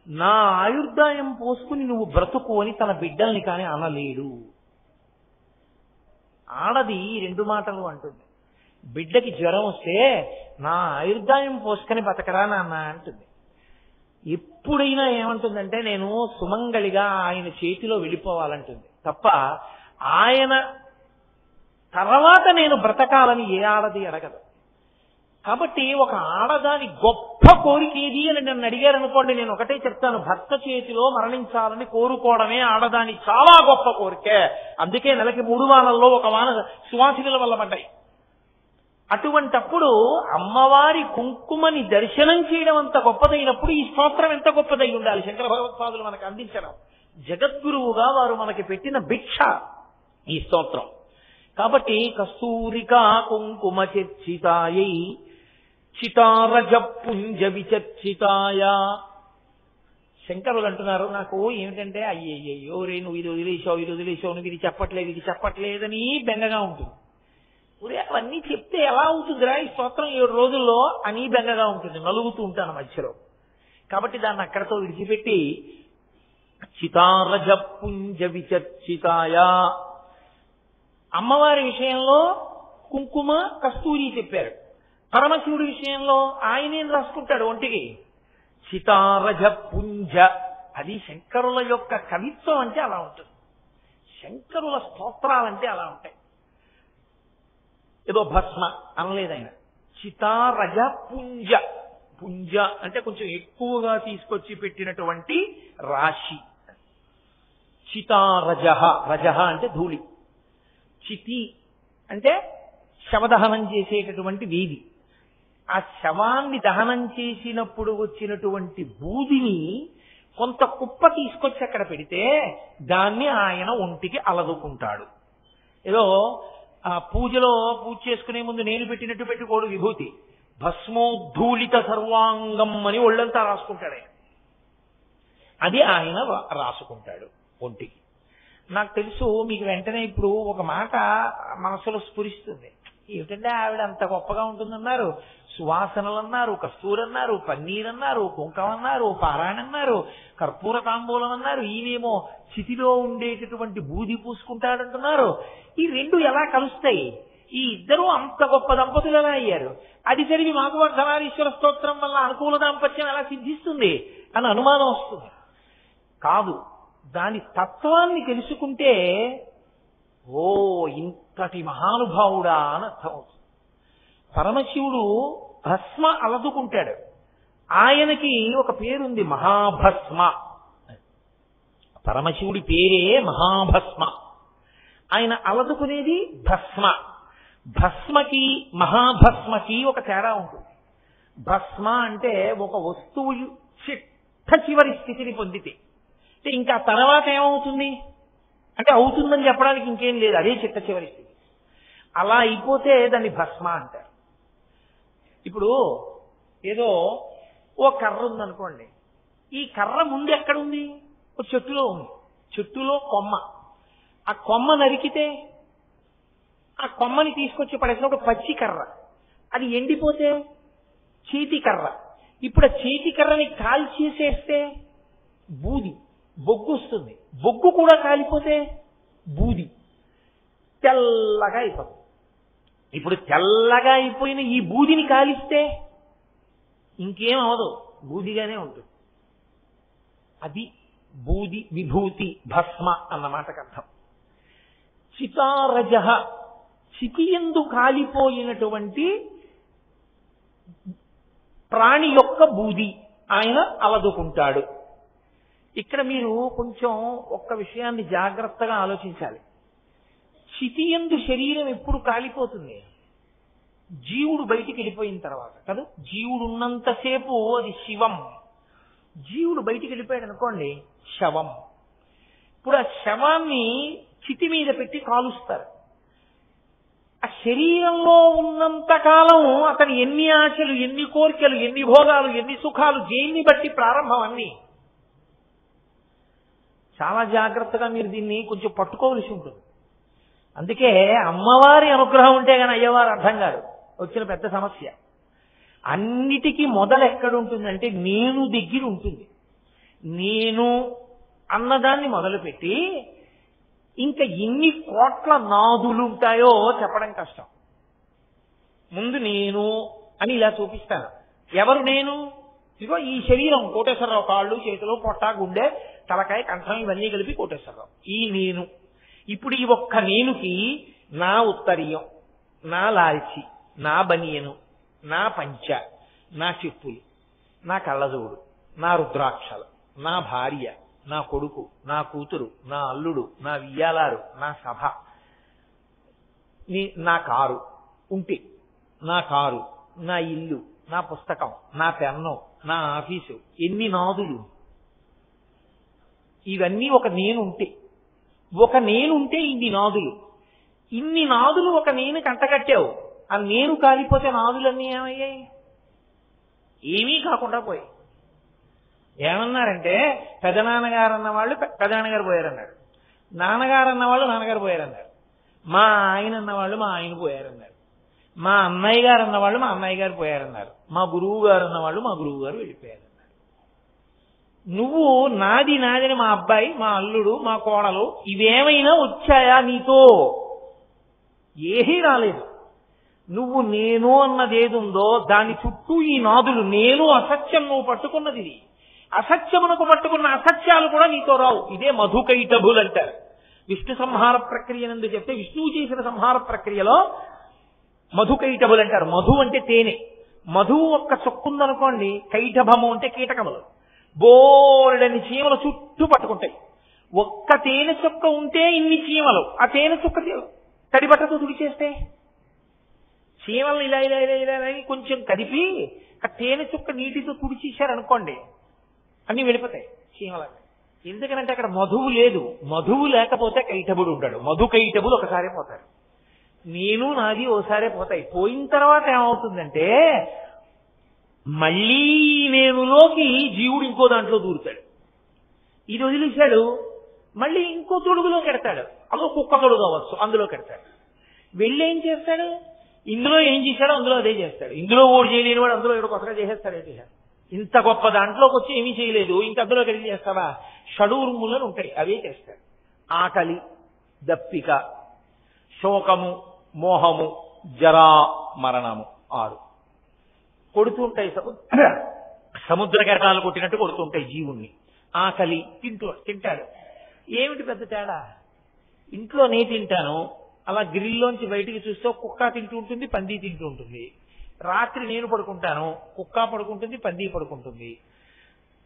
నా ఆయుర్దాయం పోసుకుని నువ్వు బ్రతుకు అని తన బిడ్డల్ని కానీ అనలేడు. ఆడది 2 మాటలు అంటుంది. బిడ్డకి జ్వరం వస్తే నా ఆయుర్దాయం పోసుకొని బతకరా నాన్న అంటుంది. ఎప్పుడైనా ఏమంటుందంటే నేను సుమంగళిగా ఆయన చేతిలో వెళ్ళిపోవాలంటుంది తప్ప ఆయన తర్వాత నేను బ్రతకాలని ఏ ఆడది అడగదు. కాబట్టి ఒక ఆడదాని గొప్ప కోరిక ఏది అని నన్ను అడిగారు అనుకోండి, నేను ఒకటే చెప్తాను, భర్త చేతిలో మరణించాలని కోరుకోవడమే ఆడదాని చాలా గొప్ప కోరికే. అందుకే నెలకి 3 వానల్లో ఒక వాన సువాసినుల వల్ల పడ్డాయి. అటువంటప్పుడు అమ్మవారి కుంకుమని దర్శనం చేయడం అంత గొప్పదైనప్పుడు ఈ స్తోత్రం ఎంత గొప్పదై ఉండాలి. శంకర భగవత్పాదులు మనకు అందించడం, జగద్గురువుగా వారు మనకి పెట్టిన భిక్ష ఈ స్తోత్రం. కాబట్టి కస్తూరికా కుంకుమ చర్చితాయై చితారజ పుంజ విచర్చితాయ. శంకరులు అంటున్నారు, నాకు ఏమిటంటే అయ్యయ్యో రే నువ్వు ఇది వదిలేసావు నువ్వు ఇది చెప్పట్లేదని బెంగగా ఉంటుంది. ఒరే అవన్నీ చెప్తే ఎలా అవుతుందిరా ఈ స్తోత్రం 7 రోజుల్లో అని బెంగగా ఉంటుంది, నలుగుతూ ఉంటాను మధ్యలో. కాబట్టి దాన్ని అక్కడతో విడిచిపెట్టి చితారజ పుంజ విచర్చితాయ. అమ్మవారి విషయంలో కుంకుమ కస్తూరి చెప్పారు. పరమశివుడి విషయంలో ఆయనేం రాసుకుంటాడు ఒంటికి? చితారజ పుంజ. అది శంకరుల యొక్క కవిత్వం అంటే అలా ఉంటుంది, శంకరుల స్తోత్రాలంటే అలా ఉంటాయి. ఏదో భస్మ అనలేదు ఆయన. చితారజ పుంజ. పుంజ అంటే కొంచెం ఎక్కువగా తీసుకొచ్చి పెట్టినటువంటి రాశి. చితారజ, రజ అంటే ధూళి. చితి అంటే శవదహనం చేసేటటువంటి వీధి. ఆ శవాన్ని దహనం చేసినప్పుడు వచ్చినటువంటి బూదిని కొంత కుప్ప తీసుకొచ్చి అక్కడ పెడితే దాన్ని ఆయన ఒంటికి అలదుకుంటాడు. ఏదో పూజలో పూజ చేసుకునే ముందు నేను పెట్టినట్టు పెట్టుకోడు విభూతి, భస్మోద్ధూళిత సర్వాంగం అని ఒళ్ళంతా రాసుకుంటాడు ఆయన. అది ఆయన రాసుకుంటాడు ఒంటికి. నాకు తెలుసు మీకు వెంటనే ఇప్పుడు ఒక మాట మనసులో స్ఫురిస్తుంది, ఏమిటంటే ఆవిడ అంత గొప్పగా ఉంటుందన్నారు, సువాసనలు అన్నారు, కస్తూరి అన్నారు, పన్నీర్ అన్నారు, కుంకం అన్నారు, పారాయణ అన్నారు, కర్పూర తాంబూలం అన్నారు, ఈయనేమో చితిలో ఉండేటటువంటి బూది పూసుకుంటాడంటున్నారు. ఈ రెండు ఎలా కలుస్తాయి? ఈ ఇద్దరూ అంత గొప్ప దంపతులు ఎలా అయ్యారు? అది చదివి మాకు అర్ధనారీశ్వర స్తోత్రం వల్ల అనుకూల దాంపత్యం ఎలా సిద్ధిస్తుంది అని అనుమానం వస్తుంది. కాదు, దాని తత్వాన్ని తెలుసుకుంటే ఓ ఇంతటి మహానుభావుడా అని అర్థం అవుతుంది. పరమశివుడు భస్మ అలదుకుంటాడు. ఆయనకి ఒక పేరుంది, మహాభస్మ. పరమశివుడి పేరే మహాభస్మ. ఆయన అలదుకునేది భస్మ. భస్మకి మహాభస్మకి ఒక తేడా ఉంటుంది. భస్మ అంటే ఒక వస్తువు చిట్ట చివరి స్థితిని పొందితే, అంటే ఇంకా తర్వాత ఏమవుతుంది అంటే అవుతుందని చెప్పడానికి ఇంకేం లేదు, అదే చిట్ట చివరి స్థితి. అలా అయిపోతే దాన్ని భస్మ అంటారు. ఇప్పుడు ఏదో ఓ కర్ర ఉందనుకోండి, ఈ కర్ర ముందు ఎక్కడుంది? ఒక చెట్టులో ఉంది. చెట్టులో కొమ్మ. ఆ కొమ్మ నరికితే ఆ కొమ్మని తీసుకొచ్చి పడేసినప్పుడు పచ్చి కర్ర. అది ఎండిపోతే చేతి కర్ర. ఇప్పుడు ఆ చేతి కర్రని కాల్చేసేస్తే బూది, బొగ్గు వస్తుంది. బొగ్గు కూడా కాలిపోతే బూది, తెల్లగా అయిపోతుంది. ఇప్పుడు తెల్లగా అయిపోయిన ఈ బూదిని కాలిస్తే ఇంకేం అవదు, బూదిగానే ఉంటుంది. అది బూది, విభూతి, భస్మ అన్న మాటకు అర్థం. చితారజ, చితియందు కాలిపోయినటువంటి ప్రాణి యొక్క బూది ఆయన అలదుకుంటాడు. ఇక్కడ మీరు కొంచెం ఒక్క విషయాన్ని జాగ్రత్తగా ఆలోచించాలి. చితియందు శరీరం ఎప్పుడు కాలిపోతుంది? జీవుడు బయటికి వెళ్ళిపోయిన తర్వాత కదా. జీవుడు ఉన్నంతసేపు అది శివం. జీవుడు బయటికి వెళ్ళిపోయాడు అనుకోండి, శవం. ఇప్పుడు ఆ శవాన్ని చితి మీద పెట్టి కాలుస్తారు. ఆ శరీరంలో ఉన్నంత కాలం అతని ఎన్ని ఆశలు, ఎన్ని కోరికలు, ఎన్ని భోగాలు, ఎన్ని సుఖాలు, దేన్ని బట్టి ప్రారంభం అన్ని. చాలా జాగ్రత్తగా మీరు దీన్ని కొంచెం పట్టుకోవలసి ఉంటుంది. అందుకే అమ్మవారి అనుగ్రహం ఉంటే కానీ అయ్యవారు అర్థం కాదు, వచ్చిన పెద్ద సమస్య. అన్నిటికీ మొదలు ఎక్కడుంటుందంటే నేను దగ్గర ఉంటుంది. నేను అన్నదాన్ని మొదలుపెట్టి ఇంకా ఎన్ని కోట్ల నాదులు ఉంటాయో చెప్పడం కష్టం. ముందు నేను అని ఇలా చూపిస్తాను. ఎవరు నేను? ఇదిగో ఈ శరీరం, కోటేశ్వరరావు కాళ్ళు, చేతులు, పొట్ట, గుండె, తలకాయ, కంఠం ఇవన్నీ కలిపి కోటేశ్వరరావు. ఈ నేను. ఇప్పుడు ఈ ఒక్క నేనుకి నా ఉత్తరీయం, నా లాల్చి, నా బనియను, నా పంచ, నా చెప్పులు, నా కళ్ళజోడు, నా రుద్రాక్షలు, నా భార్య, నా కొడుకు, నా కూతురు, నా అల్లుడు, నా వియ్యాలారు, నా సభ, నా కారు ఉంటే, నా కారు, నా ఇల్లు, నా పుస్తకం, నా పెన్ను, నా ఆఫీసు, ఎన్ని నాదులు. ఇవన్నీ ఒక నేనుంటే, ఒక నేనుంటే ఇన్ని నాదులు. ఇన్ని నాదులు ఒక నేను కంటకట్టావు. ఆ నేను కాలిపోతే నాదులన్నీ ఏమయ్యాయి? ఏమీ కాకుండా పోయాయి. ఏమన్నారంటే పెదనాన్నగారు అన్నవాళ్ళు పెదనాన్నగారు పోయారన్నారు, నాన్నగారు అన్నవాళ్ళు నాన్నగారు పోయారన్నారు, మా ఆయన అన్నవాళ్ళు మా ఆయన పోయారన్నారు, మా అన్నయ్య గారు అన్నవాళ్ళు మా అన్నయ్య గారు పోయారన్నారు, మా గురువు గారు అన్నవాళ్ళు మా గురువు గారు వెళ్ళిపోయారన్నారు. నువ్వు నాది నాదని మా అబ్బాయి, మా అల్లుడు, మా కోడలు ఇవేమైనా వచ్చాయా నీతో? ఏమీ రాలేదు. నువ్వు నేను అన్నది ఏదుందో దాని చుట్టూ ఈ నాదులు. నేను అసత్యం నువ్వు పట్టుకున్నది ఇది. అసత్యమునకు పట్టుకున్న అసత్యాలు కూడా నీతో రావు. ఇదే మధుకైటభులు అంటారు. విష్ణు సంహార ప్రక్రియ నందు చెప్తే విష్ణువు చేసిన సంహార ప్రక్రియలో మధుకైటభులు అంటారు. మధు అంటే తేనె. మధువు ఒక్క చొక్కుందనుకోండి, కైటభము అంటే కీటకములు. బోర్డని చీమలు చుట్టూ పట్టుకుంటాయి. ఒక్క తేనె చుక్క ఉంటే ఇన్ని చీమలు. ఆ తేనె చుక్క తడిబట్టతో తుడిచేస్తే చీమల్ని ఇలా ఇలా ఇలా ఇలా అని కొంచెం కదిపి ఆ తేనె చుక్క నీటితో తుడిచేశారనుకోండి అన్ని వెళ్ళిపోతాయి చీమలన్నీ. ఎందుకనంటే అక్కడ మధువు లేదు. మధువు లేకపోతే కైటబుడు ఉంటాడు. మధు కైటబులు ఒకసారి పోతారు. నేను నాది ఓసారే పోతాయి. పోయిన తర్వాత ఏమవుతుందంటే మళ్ళీ నేనులోకి జీవుడు ఇంకో దాంట్లో దూరుతాడు. ఇది వదిలేశాడు, మళ్ళీ ఇంకో తొడుగులో కెడతాడు. అదో కుక్క తొడుగు అవ్వచ్చు, అందులో కెడతాడు. వెళ్ళి ఏం చేస్తాడు? ఇందులో ఏం చేశాడో అందులో అదే చేస్తాడు. ఇందులో ఓడి చేయలేని వాడు అందులో ఇక్కడ కొత్తగా చేసేస్తాడు. ఏంటి ఇంత గొప్ప దాంట్లోకి వచ్చి ఏమీ చేయలేదు, ఇంక అందులోకి వెళ్ళి చేస్తావా? షడూర్ములను ఉంటాయి, అవే చేస్తాడు. ఆకలి, దప్పిక, శోకము, మోహము, జరా, మరణము 6 కొడుతుంటాయి. సముద్ర కెరటాలు కొట్టినట్టు కొడుతుంటాయి జీవుణ్ణి. ఆకలి, తింటాడు. ఏమిటి పెద్ద తేడా? ఇంట్లో నే తింటాను, అలా గ్రిల్లోంచి బయటికి చూస్తే కుక్క తింటూ ఉంటుంది, పంది తింటూ ఉంటుంది. రాత్రి నేను పడుకుంటాను, కుక్క పడుకుంటుంది, పంది పడుకుంటుంది.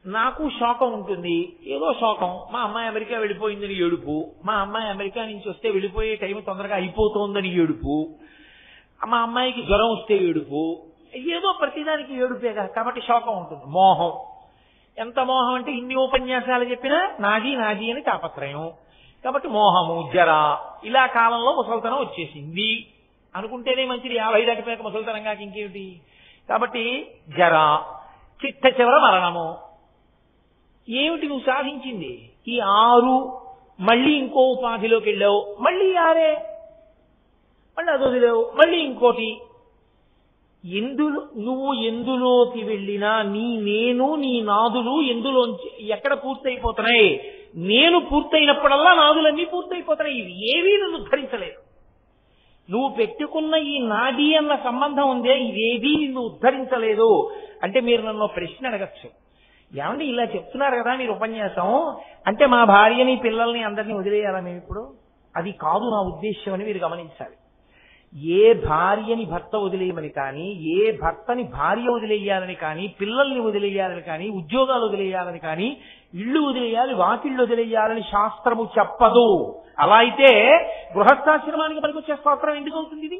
నాకు శోకం ఉంటుంది, ఏదో శోకం. మా అమ్మాయి అమెరికా వెళ్ళిపోయిందని ఏడుపు, మా అమ్మాయి అమెరికా నుంచి వస్తే వెళ్ళిపోయే టైం తొందరగా అయిపోతోందని ఏడుపు, మా అమ్మాయికి జ్వరం వస్తే ఏడుపు, ఏదో ప్రతిదానికి ఏడుపేగా. కాబట్టి శోకం ఉంటుంది. మోహం, ఎంత మోహం అంటే ఇన్ని ఉపన్యాసాలు చెప్పినా నాది నాది అని తాపత్రయం. కాబట్టి మోహము, జర, ఇలా కాలంలో ముసల్తనం వచ్చేసింది అనుకుంటేనే మంచిది. 50 దాటిపోయాక ముసల్తనం కాక ఇంకేమిటి? కాబట్టి జర, చిట్ట చివర మరణము. ఏమిటి నువ్వు సాధించింది? ఈ 6. మళ్ళీ ఇంకో ఉపాధిలోకి వెళ్ళావు, మళ్ళీ 6, మళ్ళీ అది వదిలేవు, మళ్ళీ ఇంకోటి. నువ్వు ఎందులోకి వెళ్ళినా నేను నీ నాదులు ఎందులోంచి ఎక్కడ పూర్తయిపోతున్నాయి? నేను పూర్తయినప్పుడల్లా నాదులన్నీ పూర్తయిపోతున్నాయి. ఇవి ఏవీ నన్ను ఉద్ధరించలేదు. నువ్వు పెట్టుకున్న ఈ నాది అన్న సంబంధం ఉందే, ఇదేదీ నిన్ను ఉద్ధరించలేదు. అంటే మీరు నన్ను ప్రశ్న అడగచ్చు, ఏమంటే ఇలా చెప్తున్నారు కదా మీరు ఉపన్యాసం, అంటే మా భార్యని పిల్లల్ని అందరినీ వదిలేయాలా మేము ఇప్పుడు? అది కాదు నా ఉద్దేశ్యం అని మీరు గమనించాలి. ఏ భార్యని భర్త వదిలేయమని కానీ, ఏ భర్తని భార్య వదిలేయాలని కానీ, పిల్లల్ని వదిలేయాలని కానీ, ఉద్యోగాలు వదిలేయాలని కానీ, ఇళ్ళు వదిలేయాలి, వాకిళ్ళు వదిలేయాలని శాస్త్రము చెప్పదు. అలా అయితే గృహస్థాశ్రమానికి పనికొచ్చే స్తోత్రం ఎందుకు అవుతుంది ఇది?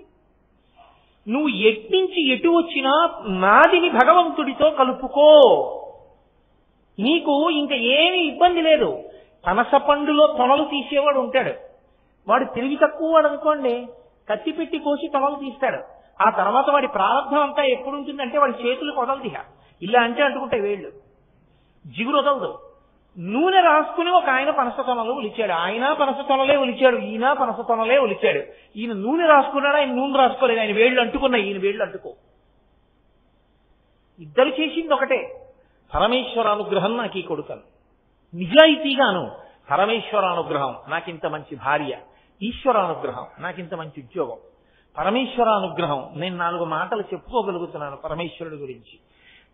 నువ్వు ఎట్నుంచి ఎటు వచ్చినా నాదిని భగవంతుడితో కలుపుకో, నీకు ఇంకా ఏమీ ఇబ్బంది లేదు. పనస పండులో తొనలు తీసేవాడు ఉంటాడు, వాడు తెలివి తక్కువ వాడు అనుకోండి, కత్తి పెట్టి కోసి తొనలు తీస్తాడు. ఆ తర్వాత వాడి ప్రారంభం అంతా ఎప్పుడు ఉంటుందంటే వాడి చేతులు వదలదు. ఇలా అంటే అంటుకుంటే వేళ్ళు, జిగురు వదలదు. నూనె రాసుకుని ఒక ఆయన పనస తొనలు ఒలిచాడు, ఆయన పనస తొనలే ఒలిచాడు, ఈయన పనస తొనలే ఒలిచాడు. ఈయన నూనె రాసుకున్నాడు, ఆయన నూనె రాసుకోలేదు, ఆయన వేళ్ళు అంటుకున్నాయి, ఈయన వేళ్ళు అంటుకో. ఇద్దరు చేసింది ఒకటే. పరమేశ్వరానుగ్రహం నాకు ఈ కొడుకను, నిజాయితీగాను పరమేశ్వరానుగ్రహం నాకింత మంచి భార్య, ఈశ్వరానుగ్రహం నాకింత మంచి ఉద్యోగం, పరమేశ్వరానుగ్రహం నేను 4 మాటలు చెప్పుకోగలుగుతున్నాను పరమేశ్వరుడి గురించి,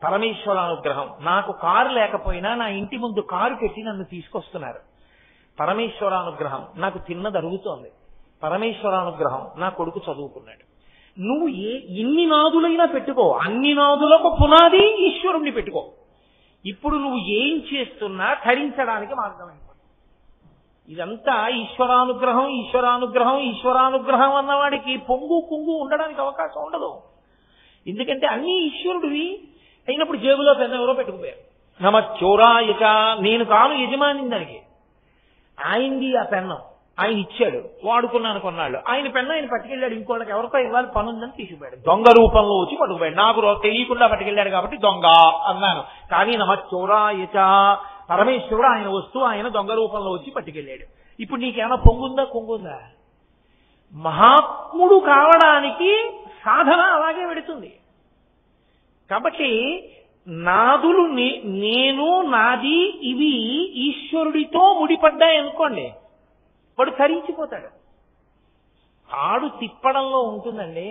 పరమేశ్వరానుగ్రహం నాకు కారు లేకపోయినా నా ఇంటి ముందు కారు పెట్టి నన్ను తీసుకొస్తున్నారు, పరమేశ్వరానుగ్రహం నాకు తిన్నది అరుగుతోంది, పరమేశ్వరానుగ్రహం నా కొడుకు చదువుకున్నాడు. నువ్వు ఎన్ని నాదులైనా పెట్టుకో, అన్ని నాదులకు పునాది ఈశ్వరుణ్ణి పెట్టుకో. ఇప్పుడు నువ్వు ఏం చేస్తున్నా ధరించడానికి మార్గమైంది. ఇదంతా ఈశ్వరానుగ్రహం, ఈశ్వరానుగ్రహం, ఈశ్వరానుగ్రహం అన్నవాడికి పొంగు కుంగు ఉండడానికి అవకాశం ఉండదు. ఎందుకంటే అన్ని ఈశ్వరుడివి అయినప్పుడు జేబులో పెద్ద ఎవరో పెట్టుకుపోయారు. నమశ్చోరాయక, నేను కాను యజమాని దానికి, ఆయనది ఆ పెన్నం, ఆయన ఇచ్చాడు, వాడుకున్నాను కొన్నాళ్ళు. ఆయన పెన్ను ఆయన పట్టుకెళ్ళాడు, ఇంకోళ్ళకి ఎవరికో ఇవ్వాలి పని ఉందని తీసుకుపోయాడు, దొంగ రూపంలో వచ్చి పట్టుకుపోయాడు. నాకు తెలియకుండా పట్టుకెళ్ళాడు కాబట్టి దొంగ అన్నాను. కానీ నమశ్చోరాయచ, పరమేశ్వరుడు ఆయన వస్తూ ఆయన దొంగ రూపంలో వచ్చి పట్టుకెళ్ళాడు. ఇప్పుడు నీకేమైనా పొంగుందా కొంగుందా? మహాత్ముడు కావడానికి సాధన అలాగే పెడుతుంది. కాబట్టి నాదులు నేను నాది ఇవి ఈశ్వరుడితో ముడిపడ్డాయి అనుకోండి, వాడు ధరించిపోతాడు. తాడు తిప్పడంలో ఉంటుందండి.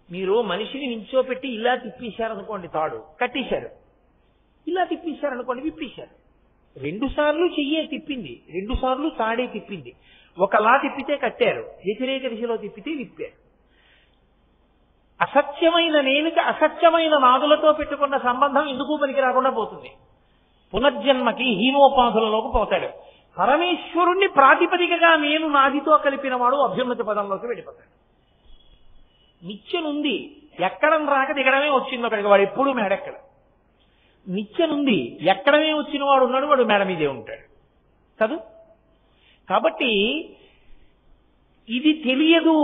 మీరు మనిషిని నించోపెట్టి ఇలా తిప్పేశారనుకోండి, తాడు కట్టేశారు, ఇలా తిప్పేశారనుకోండి విప్పేశారు. 2 సార్లు చెయ్యే తిప్పింది, 2 సార్లు తాడే తిప్పింది. ఒకలా తిప్పితే కట్టారు, వ్యతిరేక దిశలో తిప్పితే విప్పారు. అసత్యమైన నేనుకి అసత్యమైన నాదులతో పెట్టుకున్న సంబంధం ఎందుకు పనికి రాకుండా పోతుంది. పునర్జన్మకి హీనోపాధులలోకి పోతాడు. పరమేశ్వరుణ్ణి ప్రాతిపదికగా నేను నాదితో కలిపిన వాడు అభ్యున్నతి పదంలోకి వెళ్ళిపోతాడు. నిచ్చెనుంది, ఎక్కడం రాక దిగడమే వచ్చింది ఒకడికి, వాడు ఎప్పుడూ మేడెక్కడ. నిచ్చెనుంది, ఎక్కడమే వచ్చిన వాడు ఉన్నాడు, వాడు మేడ మీదే ఉంటాడు కాదు. కాబట్టి ఇది తెలియదు.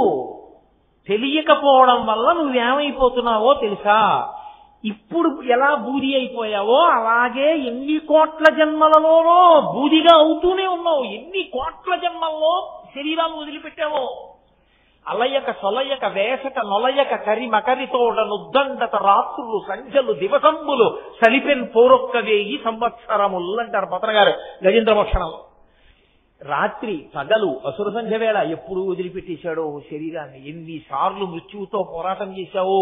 తెలియకపోవడం వల్ల నువ్వేమైపోతున్నావో తెలుసా? ఇప్పుడు ఎలా బూది అయిపోయావో అలాగే ఎన్ని కోట్ల జన్మలలోనో బూదిగా అవుతూనే ఉన్నావు. ఎన్ని కోట్ల జన్మల్లో శరీరాలు వదిలిపెట్టావో. అలయక సొలయక వేసక నొలయక కరిమకరి తోడ నుద్దండత రాత్రులు సంజలు దివసంబులు సలిపెన్ పోరొక్క 1000 సంవత్సరములు అంటారు పతన గారు గజేంద్రమోక్షణంలో. రాత్రి పగలు అసుర సంధ్య వేళ ఎప్పుడు వదిలిపెట్టేశాడో శరీరాన్ని. ఎన్నిసార్లు మృత్యువుతో పోరాటం చేశావో.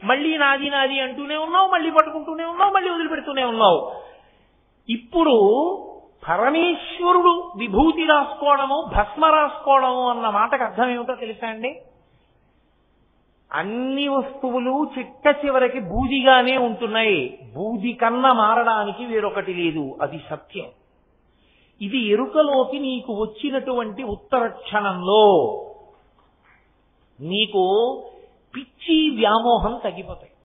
మళ్ళీ నాది నాది అంటూనే ఉన్నావు, మళ్ళీ పట్టుకుంటూనే ఉన్నావు, మళ్ళీ వదిలిపెడుతూనే ఉన్నావు. ఇప్పుడు పరమేశ్వరుడు విభూతి రాసుకోవడము, భస్మ రాసుకోవడము అన్న మాటకు అర్థం ఏమిటో తెలుసా అండి? అన్ని వస్తువులు చిట్ట చివరికి బూదిగానే ఉంటున్నాయి. బూది కన్నా మారడానికి వేరొకటి లేదు, అది సత్యం. ఇది ఎరుకలోకి నీకు వచ్చినటువంటి ఉత్తర క్షణంలో నీకు పిచ్చి వ్యామోహం తగ్గిపోతాయి.